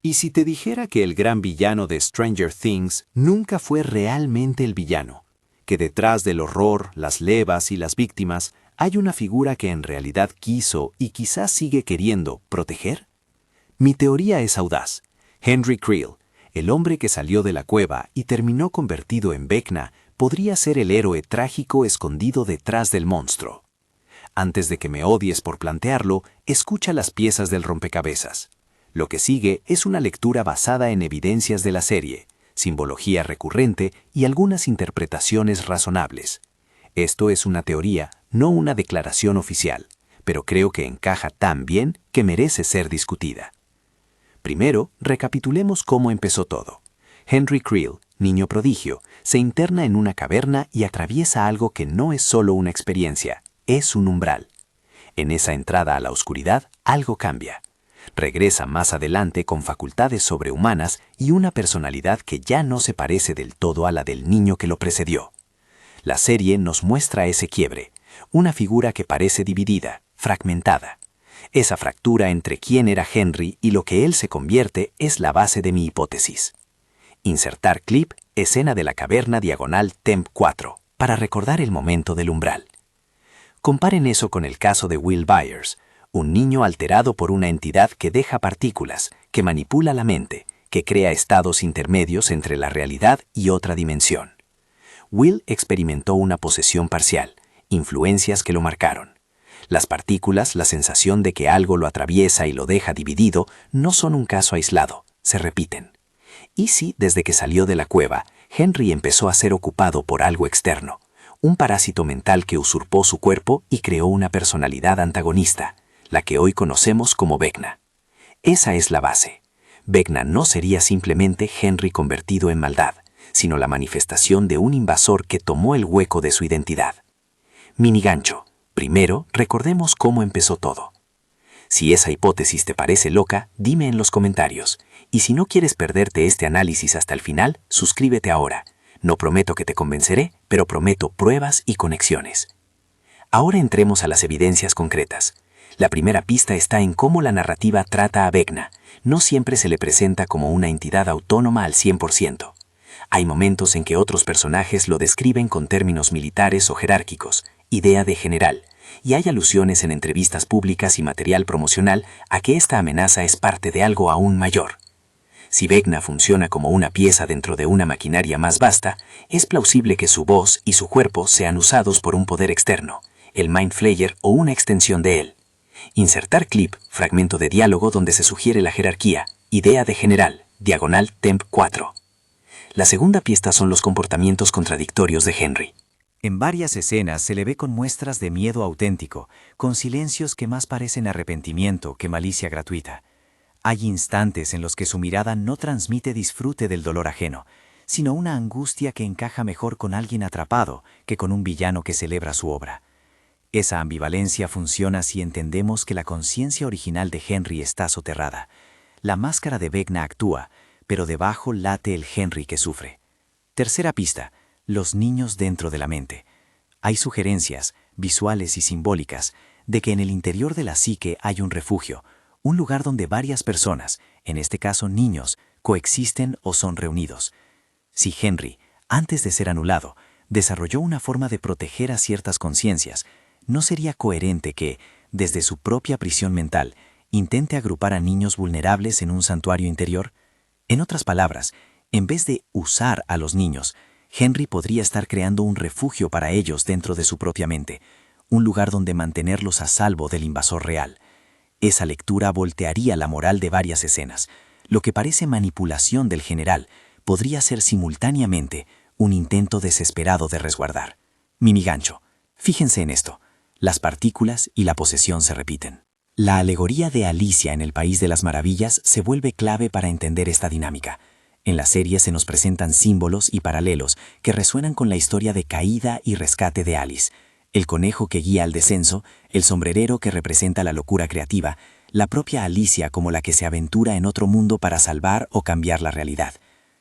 ¿Y si te dijera que el gran villano de Stranger Things nunca fue realmente el villano? Que detrás del horror, las levas y las víctimas hay una figura que en realidad quiso y quizás sigue queriendo proteger? Mi teoría es audaz. Henry Creel, el hombre que salió de la cueva y terminó convertido en Vecna, podría ser el héroe trágico escondido detrás del monstruo. Antes de que me odies por plantearlo, escucha las piezas del rompecabezas. Lo que sigue es una lectura basada en evidencias de la serie, simbología recurrente y algunas interpretaciones razonables. Esto es una teoría, no una declaración oficial, pero creo que encaja tan bien que merece ser discutida. Primero, recapitulemos cómo empezó todo. Henry Creel, niño prodigio, se interna en una caverna y atraviesa algo que no es solo una experiencia, es un umbral. En esa entrada a la oscuridad, algo cambia. Regresa más adelante con facultades sobrehumanas y una personalidad que ya no se parece del todo a la del niño que lo precedió. La serie nos muestra ese quiebre, una figura que parece dividida, fragmentada. Esa fractura entre quién era Henry y lo que él se convierte es la base de mi hipótesis. Insertar clip, escena de la caverna diagonal Temp 4, para recordar el momento del umbral. Comparen eso con el caso de Will Byers, un niño alterado por una entidad que deja partículas, que manipula la mente, que crea estados intermedios entre la realidad y otra dimensión. Will experimentó una posesión parcial, influencias que lo marcaron. Las partículas, la sensación de que algo lo atraviesa y lo deja dividido, no son un caso aislado, se repiten. ¿Y si, desde que salió de la cueva, Henry empezó a ser ocupado por algo externo, un parásito mental que usurpó su cuerpo y creó una personalidad antagonista, la que hoy conocemos como Vecna? Esa es la base. Vecna no sería simplemente Henry convertido en maldad, sino la manifestación de un invasor que tomó el hueco de su identidad. Mini gancho. Primero, recordemos cómo empezó todo. Si esa hipótesis te parece loca, dime en los comentarios. Y si no quieres perderte este análisis hasta el final, suscríbete ahora. No prometo que te convenceré, pero prometo pruebas y conexiones. Ahora entremos a las evidencias concretas. La primera pista está en cómo la narrativa trata a Vecna. No siempre se le presenta como una entidad autónoma al 100%. Hay momentos en que otros personajes lo describen con términos militares o jerárquicos, idea de general, y hay alusiones en entrevistas públicas y material promocional a que esta amenaza es parte de algo aún mayor. Si Vecna funciona como una pieza dentro de una maquinaria más vasta, es plausible que su voz y su cuerpo sean usados por un poder externo, el Mind Flayer o una extensión de él. Insertar clip, fragmento de diálogo donde se sugiere la jerarquía, idea de general, diagonal Temp 4. La segunda pista son los comportamientos contradictorios de Henry. En varias escenas se le ve con muestras de miedo auténtico, con silencios que más parecen arrepentimiento que malicia gratuita. Hay instantes en los que su mirada no transmite disfrute del dolor ajeno, sino una angustia que encaja mejor con alguien atrapado que con un villano que celebra su obra. Esa ambivalencia funciona si entendemos que la conciencia original de Henry está soterrada. La máscara de Vecna actúa, pero debajo late el Henry que sufre. Tercera pista, los niños dentro de la mente. Hay sugerencias, visuales y simbólicas, de que en el interior de la psique hay un refugio, un lugar donde varias personas, en este caso niños, coexisten o son reunidos. Si Henry, antes de ser anulado, desarrolló una forma de proteger a ciertas conciencias, ¿no sería coherente que, desde su propia prisión mental, intente agrupar a niños vulnerables en un santuario interior? En otras palabras, en vez de usar a los niños, Henry podría estar creando un refugio para ellos dentro de su propia mente, un lugar donde mantenerlos a salvo del invasor real. Esa lectura voltearía la moral de varias escenas. Lo que parece manipulación del general podría ser simultáneamente un intento desesperado de resguardar. Mini gancho. Fíjense en esto. Las partículas y la posesión se repiten. La alegoría de Alicia en el País de las Maravillas se vuelve clave para entender esta dinámica. En la serie se nos presentan símbolos y paralelos que resuenan con la historia de caída y rescate de Alice. El conejo que guía al descenso, el sombrerero que representa la locura creativa, la propia Alicia como la que se aventura en otro mundo para salvar o cambiar la realidad.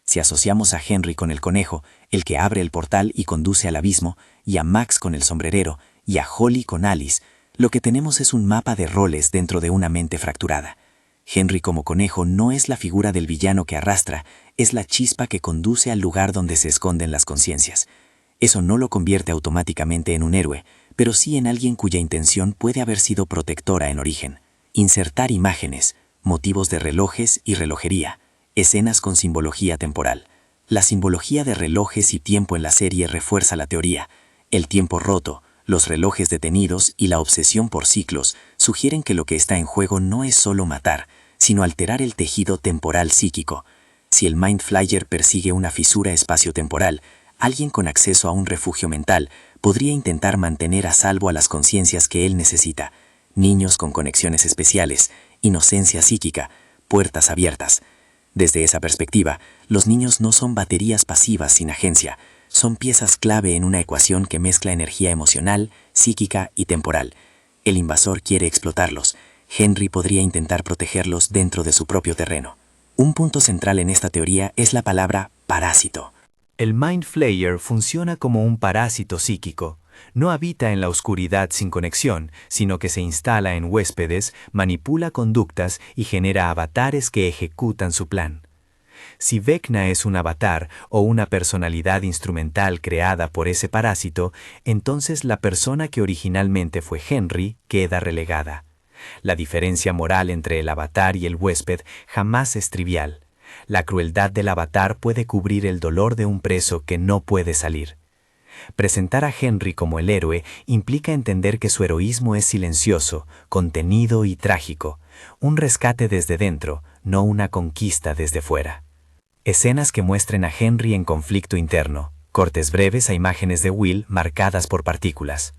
Si asociamos a Henry con el conejo, el que abre el portal y conduce al abismo, y a Max con el sombrerero, y a Holly con Alice, lo que tenemos es un mapa de roles dentro de una mente fracturada. Henry como conejo no es la figura del villano que arrastra, es la chispa que conduce al lugar donde se esconden las conciencias. Eso no lo convierte automáticamente en un héroe, pero sí en alguien cuya intención puede haber sido protectora en origen. Insertar imágenes, motivos de relojes y relojería, escenas con simbología temporal. La simbología de relojes y tiempo en la serie refuerza la teoría. El tiempo roto, los relojes detenidos y la obsesión por ciclos sugieren que lo que está en juego no es solo matar, sino alterar el tejido temporal psíquico. Si el Mind Flayer persigue una fisura espacio-temporal, alguien con acceso a un refugio mental podría intentar mantener a salvo a las conciencias que él necesita. Niños con conexiones especiales, inocencia psíquica, puertas abiertas. Desde esa perspectiva, los niños no son baterías pasivas sin agencia, son piezas clave en una ecuación que mezcla energía emocional, psíquica y temporal. El invasor quiere explotarlos. Henry podría intentar protegerlos dentro de su propio terreno. Un punto central en esta teoría es la palabra parásito. El Mind Flayer funciona como un parásito psíquico. No habita en la oscuridad sin conexión, sino que se instala en huéspedes, manipula conductas y genera avatares que ejecutan su plan. Si Vecna es un avatar o una personalidad instrumental creada por ese parásito, entonces la persona que originalmente fue Henry queda relegada. La diferencia moral entre el avatar y el huésped jamás es trivial. La crueldad del avatar puede cubrir el dolor de un preso que no puede salir. Presentar a Henry como el héroe implica entender que su heroísmo es silencioso, contenido y trágico, un rescate desde dentro, no una conquista desde fuera. Escenas que muestren a Henry en conflicto interno, cortes breves a imágenes de Will marcadas por partículas.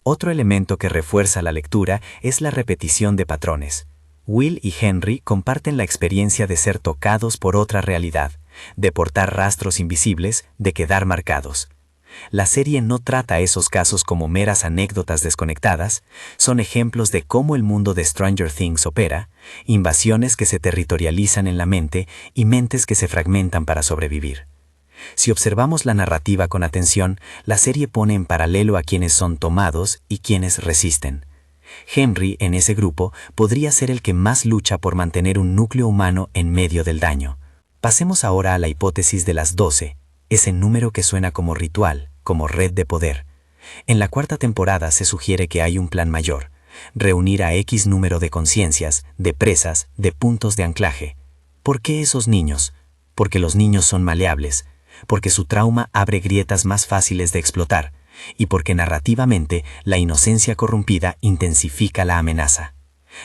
Otro elemento que refuerza la lectura es la repetición de patrones. Will y Henry comparten la experiencia de ser tocados por otra realidad, de portar rastros invisibles, de quedar marcados. La serie no trata esos casos como meras anécdotas desconectadas, son ejemplos de cómo el mundo de Stranger Things opera, invasiones que se territorializan en la mente y mentes que se fragmentan para sobrevivir. Si observamos la narrativa con atención, la serie pone en paralelo a quienes son tomados y quienes resisten. Henry, en ese grupo, podría ser el que más lucha por mantener un núcleo humano en medio del daño. Pasemos ahora a la hipótesis de las 12, ese número que suena como ritual, como red de poder. En la cuarta temporada se sugiere que hay un plan mayor, reunir a X número de conciencias, de presas, de puntos de anclaje. ¿Por qué esos niños? Porque los niños son maleables, porque su trauma abre grietas más fáciles de explotar, y porque narrativamente la inocencia corrompida intensifica la amenaza.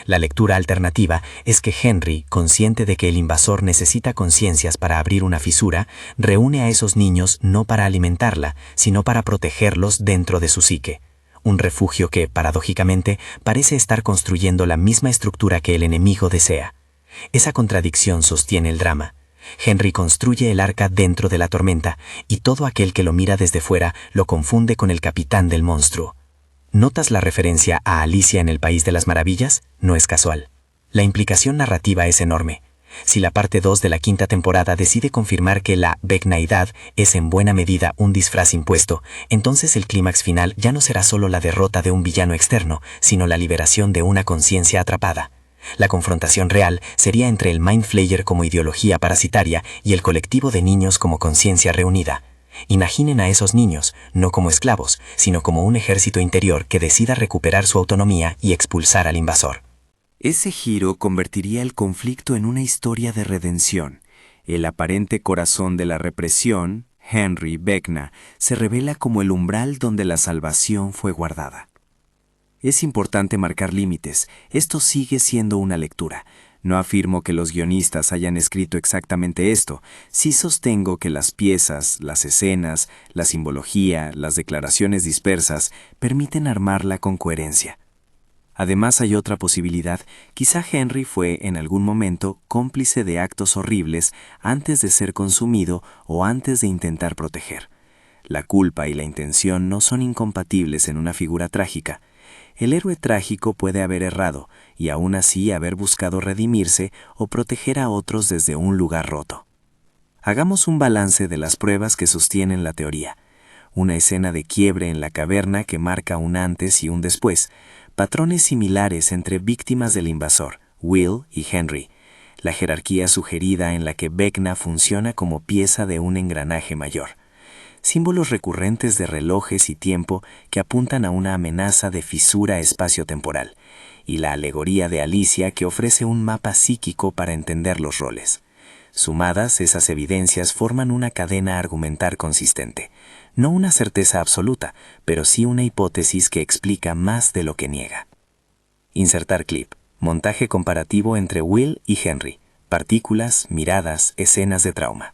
La lectura alternativa es que Henry, consciente de que el invasor necesita conciencias para abrir una fisura, reúne a esos niños no para alimentarla, sino para protegerlos dentro de su psique. Un refugio que, paradójicamente, parece estar construyendo la misma estructura que el enemigo desea. Esa contradicción sostiene el drama. Henry construye el arca dentro de la tormenta, y todo aquel que lo mira desde fuera lo confunde con el capitán del monstruo. ¿Notas la referencia a Alicia en el País de las Maravillas? No es casual. La implicación narrativa es enorme. Si la parte 2 de la quinta temporada decide confirmar que la Vecnaidad es en buena medida un disfraz impuesto, entonces el clímax final ya no será solo la derrota de un villano externo, sino la liberación de una conciencia atrapada. La confrontación real sería entre el Mind Flayer como ideología parasitaria y el colectivo de niños como conciencia reunida. Imaginen a esos niños, no como esclavos, sino como un ejército interior que decida recuperar su autonomía y expulsar al invasor. Ese giro convertiría el conflicto en una historia de redención. El aparente corazón de la represión, Henry Vecna, se revela como el umbral donde la salvación fue guardada. Es importante marcar límites. Esto sigue siendo una lectura. No afirmo que los guionistas hayan escrito exactamente esto. Sí sostengo que las piezas, las escenas, la simbología, las declaraciones dispersas permiten armarla con coherencia. Además hay otra posibilidad. Quizá Henry fue en algún momento cómplice de actos horribles antes de ser consumido o antes de intentar proteger. La culpa y la intención no son incompatibles en una figura trágica. El héroe trágico puede haber errado y aún así haber buscado redimirse o proteger a otros desde un lugar roto. Hagamos un balance de las pruebas que sostienen la teoría. Una escena de quiebre en la caverna que marca un antes y un después, patrones similares entre víctimas del invasor, Will y Henry, la jerarquía sugerida en la que Vecna funciona como pieza de un engranaje mayor. Símbolos recurrentes de relojes y tiempo que apuntan a una amenaza de fisura espacio-temporal, y la alegoría de Alicia que ofrece un mapa psíquico para entender los roles. Sumadas, esas evidencias forman una cadena argumental consistente, no una certeza absoluta, pero sí una hipótesis que explica más de lo que niega. Insertar clip. Montaje comparativo entre Will y Henry. Partículas, miradas, escenas de trauma.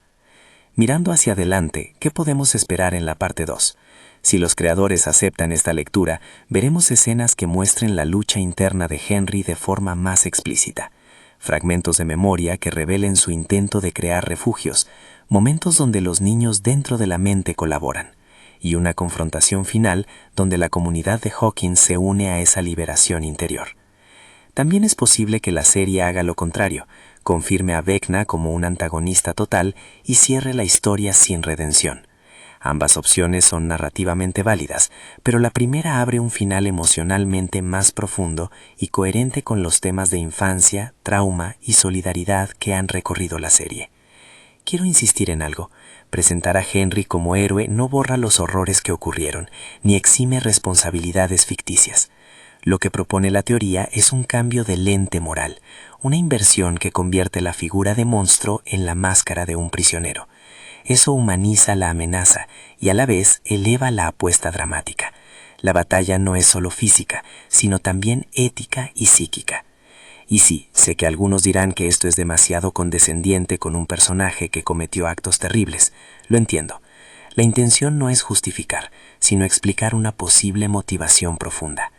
Mirando hacia adelante, ¿qué podemos esperar en la parte 2? Si los creadores aceptan esta lectura, veremos escenas que muestren la lucha interna de Henry de forma más explícita. Fragmentos de memoria que revelen su intento de crear refugios, momentos donde los niños dentro de la mente colaboran, y una confrontación final donde la comunidad de Hawkins se une a esa liberación interior. También es posible que la serie haga lo contrario, confirme a Vecna como un antagonista total y cierre la historia sin redención. Ambas opciones son narrativamente válidas, pero la primera abre un final emocionalmente más profundo y coherente con los temas de infancia, trauma y solidaridad que han recorrido la serie. Quiero insistir en algo. Presentar a Henry como héroe no borra los horrores que ocurrieron, ni exime responsabilidades ficticias. Lo que propone la teoría es un cambio de lente moral, una inversión que convierte la figura de monstruo en la máscara de un prisionero. Eso humaniza la amenaza y a la vez eleva la apuesta dramática. La batalla no es solo física, sino también ética y psíquica. Y sí, sé que algunos dirán que esto es demasiado condescendiente con un personaje que cometió actos terribles. Lo entiendo. La intención no es justificar, sino explicar una posible motivación profunda.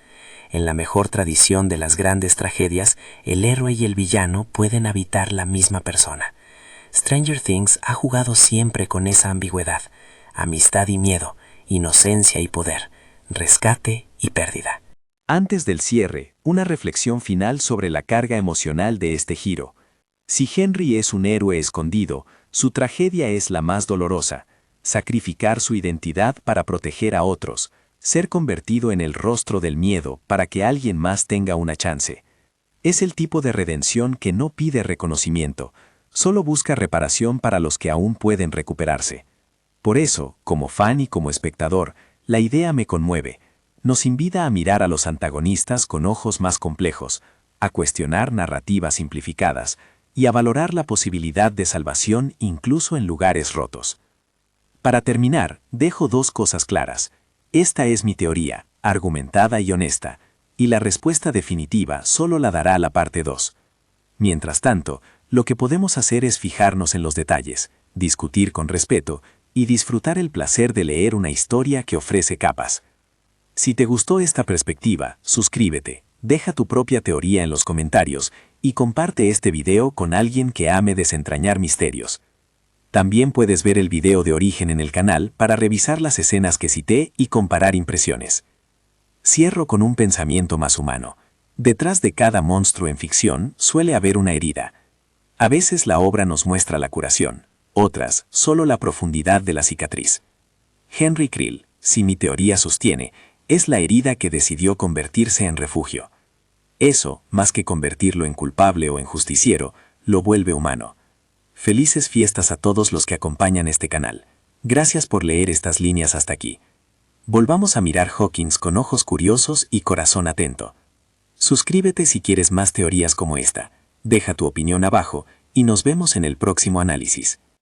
En la mejor tradición de las grandes tragedias, el héroe y el villano pueden habitar la misma persona. Stranger Things ha jugado siempre con esa ambigüedad, amistad y miedo, inocencia y poder, rescate y pérdida. Antes del cierre, una reflexión final sobre la carga emocional de este giro. Si Henry es un héroe escondido, su tragedia es la más dolorosa: sacrificar su identidad para proteger a otros, ser convertido en el rostro del miedo para que alguien más tenga una chance. Es el tipo de redención que no pide reconocimiento, solo busca reparación para los que aún pueden recuperarse. Por eso, como fan y como espectador, la idea me conmueve. Nos invita a mirar a los antagonistas con ojos más complejos, a cuestionar narrativas simplificadas y a valorar la posibilidad de salvación incluso en lugares rotos. Para terminar, dejo dos cosas claras. Esta es mi teoría, argumentada y honesta, y la respuesta definitiva solo la dará la parte 2. Mientras tanto, lo que podemos hacer es fijarnos en los detalles, discutir con respeto y disfrutar el placer de leer una historia que ofrece capas. Si te gustó esta perspectiva, suscríbete, deja tu propia teoría en los comentarios y comparte este video con alguien que ame desentrañar misterios. También puedes ver el video de origen en el canal para revisar las escenas que cité y comparar impresiones. Cierro con un pensamiento más humano. Detrás de cada monstruo en ficción suele haber una herida. A veces la obra nos muestra la curación, otras solo la profundidad de la cicatriz. Henry Creel, si mi teoría sostiene, es la herida que decidió convertirse en refugio. Eso, más que convertirlo en culpable o en justiciero, lo vuelve humano. Felices fiestas a todos los que acompañan este canal. Gracias por leer estas líneas hasta aquí. Volvamos a mirar Hawkins con ojos curiosos y corazón atento. Suscríbete si quieres más teorías como esta. Deja tu opinión abajo y nos vemos en el próximo análisis.